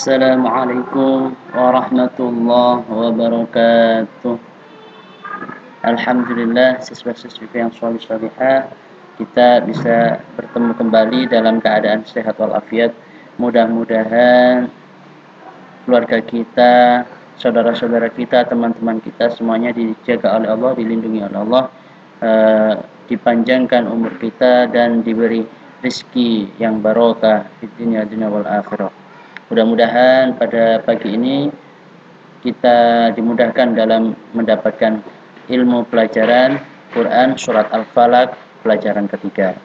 Assalamualaikum warahmatullahi wabarakatuh. Alhamdulillah, siswa-siswi yang sholih-sholihah, kita bisa bertemu kembali dalam keadaan sehat walafiat. Mudah-mudahan keluarga kita, saudara-saudara kita, teman-teman kita semuanya dijaga oleh Allah, dilindungi oleh Allah, dipanjangkan umur kita dan diberi rizki yang barokah di dunia wal akhirah. Mudah-mudahan pada pagi ini kita dimudahkan dalam mendapatkan ilmu pelajaran Quran Surat Al-Falaq pelajaran ketiga.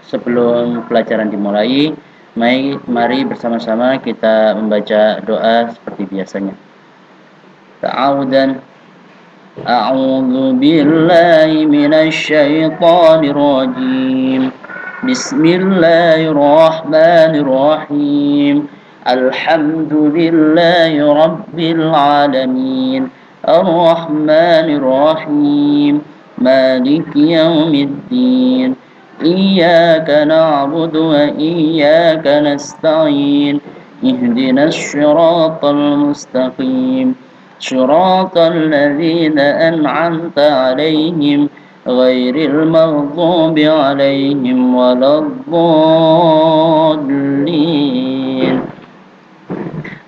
Sebelum pelajaran dimulai, mari bersama-sama kita membaca doa seperti biasanya. Ta'awudan A'udzu billahi minasy syaithanir rajim. Bismillahirrahmanirrahim. Alhamdulillahi rabbil alamin. Ar-Rahmanir-Rahim. Maliki yaumiddin. Iyyaka na'budu wa iyyaka nasta'in. Ihdinas shiratal mustaqim. Shiratal ladzina an'amta 'alaihim ghairil maghdubi 'alaihim waladdallin.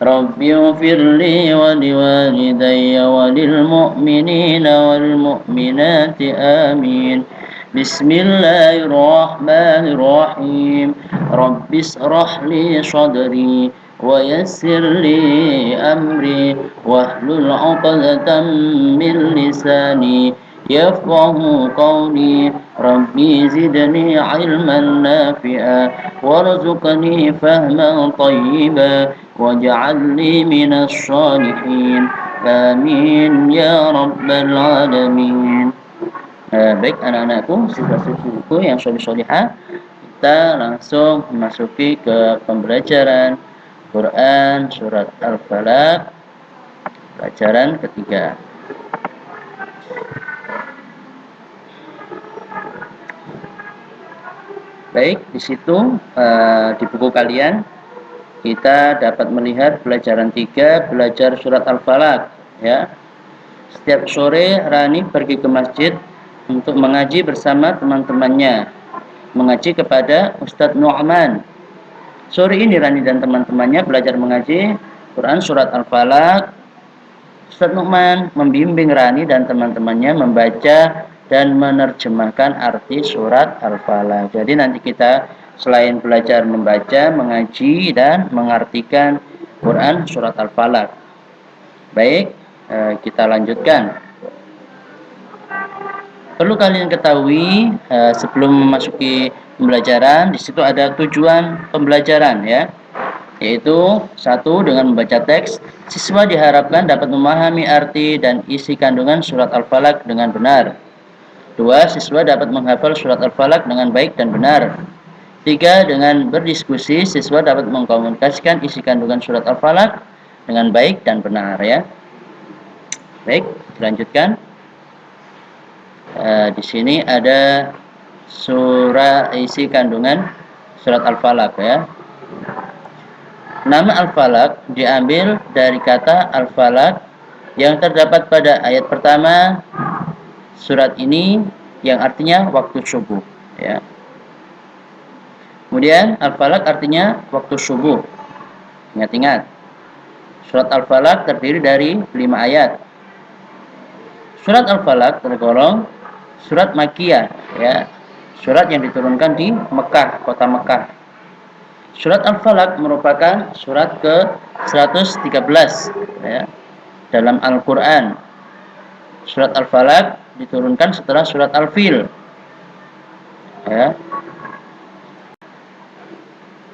Rabbi ighfirli wa liwalidayya wa lil mu'minina wal mu'minati amin. Bismillahirrahmanirrahim. Rabbi ishrah li sadri wa yassir li amri wahlul 'uqdatam min lisani yafqahu qawli. Rabbi zidni 'ilman nafi'a warzuqni fahman thayyiban waj'alni minas shalihin. Amin ya rabbal alamin. Baik anak-anakku, siswa-siswiku yang sholih-sholihah, kita langsung memasuki ke pembelajaran Quran Surat Al-Falaq pelajaran ketiga. Baik, di situ di buku kalian kita dapat melihat pelajaran 3, belajar surat Al-Falaq ya. Setiap sore Rani pergi ke masjid untuk mengaji bersama teman-temannya, mengaji kepada Ustadz Nu'man. Sore ini Rani dan teman-temannya belajar mengaji Quran surat Al-Falaq. Ustadz Nu'man membimbing Rani dan teman-temannya membaca dan menerjemahkan arti surat Al-Falaq. Jadi nanti kita selain belajar membaca, mengaji, dan mengartikan Quran Surat Al-Falaq. Baik, kita lanjutkan. Perlu kalian ketahui sebelum memasuki pembelajaran, di situ ada tujuan pembelajaran ya. Yaitu 1. Dengan membaca teks, siswa diharapkan dapat memahami arti dan isi kandungan Surat Al-Falaq dengan benar. 2. Siswa dapat menghafal Surat Al-Falaq dengan baik dan benar. 3. Dengan berdiskusi, siswa dapat mengkomunikasikan isi kandungan surat Al-Falaq dengan baik dan benar ya. Baik, dilanjutkan. Di sini ada isi kandungan surat Al-Falaq ya. Nama Al-Falaq diambil dari kata Al-Falaq yang terdapat pada ayat pertama surat ini yang artinya waktu subuh ya. Kemudian Al-Falaq artinya waktu subuh. Ingat-ingat, surat Al-Falaq terdiri dari 5 ayat. Surat Al-Falaq tergolong surat Makkiyah ya, surat yang diturunkan di Mekah, kota Mekah. Surat Al-Falaq merupakan surat ke-113 ya, dalam Al-Quran. Surat Al-Falaq diturunkan setelah surat Al-Fil ya.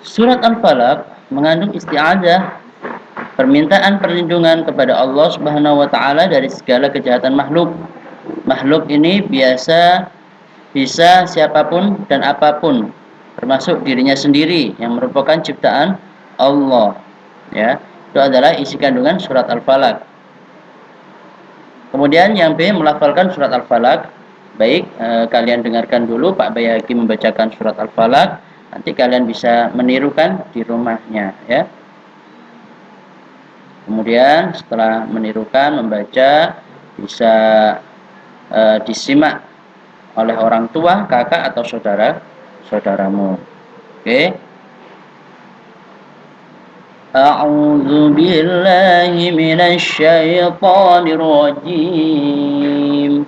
Surat Al-Falaq mengandung isti'adzah, permintaan perlindungan kepada Allah Subhanahu wa taala dari segala kejahatan makhluk. Makhluk ini bisa siapapun dan apapun, termasuk dirinya sendiri yang merupakan ciptaan Allah. Ya, itu adalah isi kandungan surat Al-Falaq. Kemudian yang B, melafalkan surat Al-Falaq. Baik, kalian dengarkan dulu Pak Bayaki membacakan surat Al-Falaq. Nanti kalian bisa menirukan di rumahnya ya. Kemudian setelah menirukan, membaca, bisa disimak oleh orang tua, kakak atau saudaramu. Oke. A'udzu billahi minasy syaithanir rajim.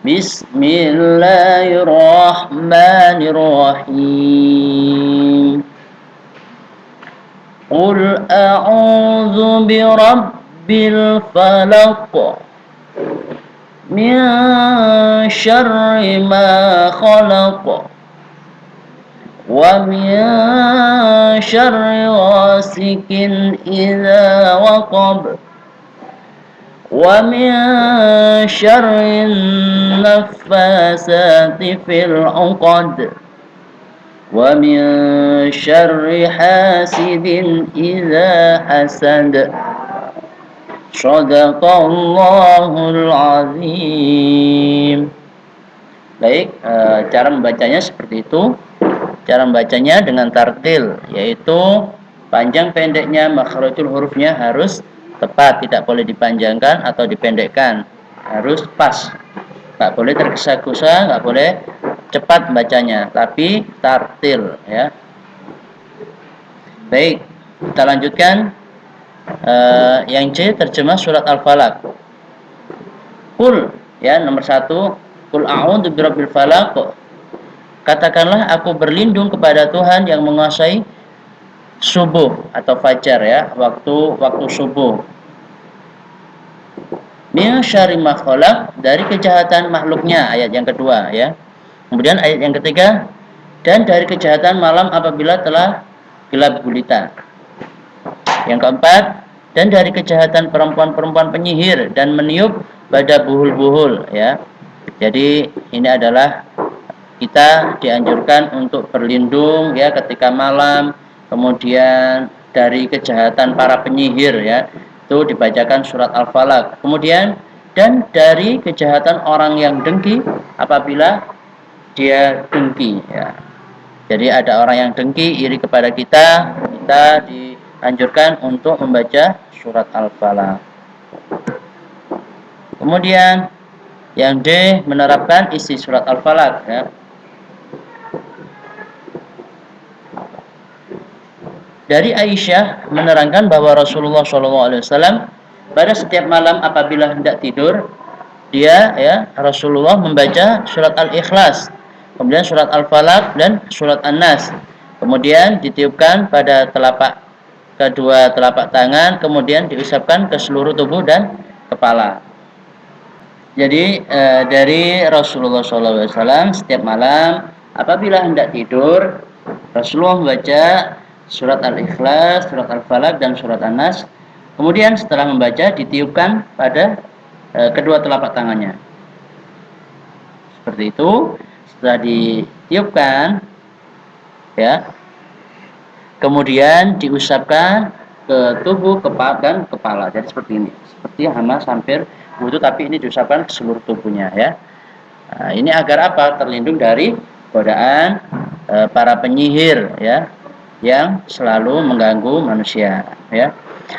Bismillahirrahmanirrahim. Qul a'udzu birabbil falaq min syarri ma khalaq wa min syarri ghasikin idza waqab wa min syarri naffasati fil 'uqad wa min syarri hasidin idza hasad. Shadaqallahul azim. Baik, cara membacanya seperti itu. Cara membacanya dengan tartil, yaitu panjang pendeknya makhrajul hurufnya harus tepat, tidak boleh dipanjangkan atau dipendekkan, harus pas, nggak boleh tergesa-gesa, nggak boleh cepat bacanya, tapi tartil ya. Baik, kita lanjutkan. Yang C, terjemah surat Al-Falaq. Qul, ya, nomor 1, Qul a'udzu birabbil falaq. Katakanlah aku berlindung kepada Tuhan yang menguasai subuh atau fajar ya, waktu subuh. Min syarri ma khalaq, dari kejahatan makhluknya, ayat yang kedua ya. Kemudian ayat yang ketiga, dan dari kejahatan malam apabila telah gelap gulita. Yang keempat, dan dari kejahatan perempuan-perempuan penyihir dan meniup pada buhul-buhul ya. Jadi ini adalah kita dianjurkan untuk berlindung ya ketika malam. Kemudian dari kejahatan para penyihir ya, itu dibacakan surat Al-Falaq. Kemudian dan dari kejahatan orang yang dengki apabila dia dengki ya. Jadi ada orang yang dengki, iri kepada kita dianjurkan untuk membaca surat Al-Falaq. Kemudian yang D, menerapkan isi surat Al-Falaq ya. Dari Aisyah menerangkan bahwa Rasulullah SAW pada setiap malam apabila hendak tidur, dia ya Rasulullah membaca surat Al-Ikhlas, kemudian surat Al-Falaq dan surat An-Nas. Kemudian ditiupkan pada kedua telapak tangan, kemudian diusapkan ke seluruh tubuh dan kepala. Jadi dari Rasulullah SAW setiap malam apabila hendak tidur, Rasulullah membaca surat Al-Ikhlas, surat Al-Falaq dan surat An-Nas. Kemudian setelah membaca ditiupkan pada kedua telapak tangannya. Seperti itu. Setelah ditiupkan ya, kemudian diusapkan ke tubuh, dan kepala. Jadi seperti ini. Seperti Hamas hampir wudu, tapi ini diusapkan ke seluruh tubuhnya ya. Nah, ini agar apa? Terlindung dari godaan para penyihir ya, yang selalu mengganggu manusia ya.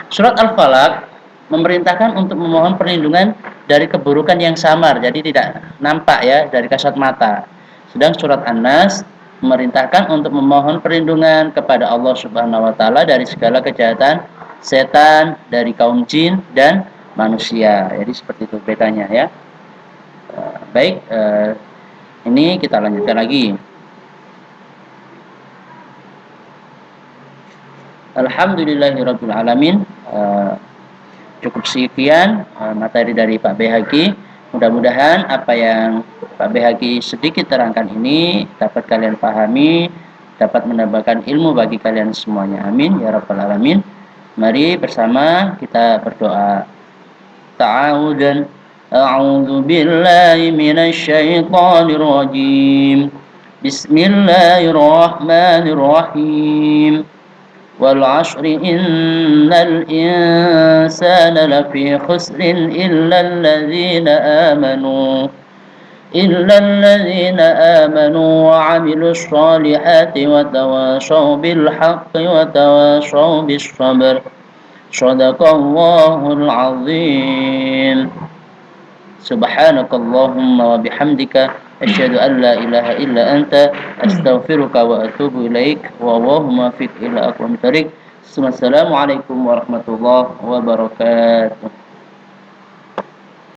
Surat Al-Falaq memerintahkan untuk memohon perlindungan dari keburukan yang samar, jadi tidak nampak ya dari kasat mata. Sedang surat An-Nas memerintahkan untuk memohon perlindungan kepada Allah Subhanahu wa taala dari segala kejahatan setan, dari kaum jin dan manusia. Jadi seperti itu bedanya ya. Baik, ini kita lanjutkan lagi. Alhamdulillahirabbil alamin. Cukup sekian materi dari Pak BHQ. Mudah-mudahan apa yang Pak BHQ sedikit terangkan ini dapat kalian pahami, dapat menambahkan ilmu bagi kalian semuanya. Amin ya rabbal alamin. Mari bersama kita berdoa. Ta'awudan. A'udzu billahi minasy syaithanir rajim. Bismillahirrahmanirrahim. Wal 'ashri innal insana lafi khusrin illa alladzina amanu إلا الذين آمنوا وعملوا الصالحات وتواصوا بالحق وتواصوا بالصبر. صدق الله العظيم. سبحانك اللهم وبحمدك أشهد أن لا إله إلا أنت أستغفرك وأتوب إليك واللهم وفق إلى أقوم الطريق. السلام عليكم ورحمة الله وبركاته.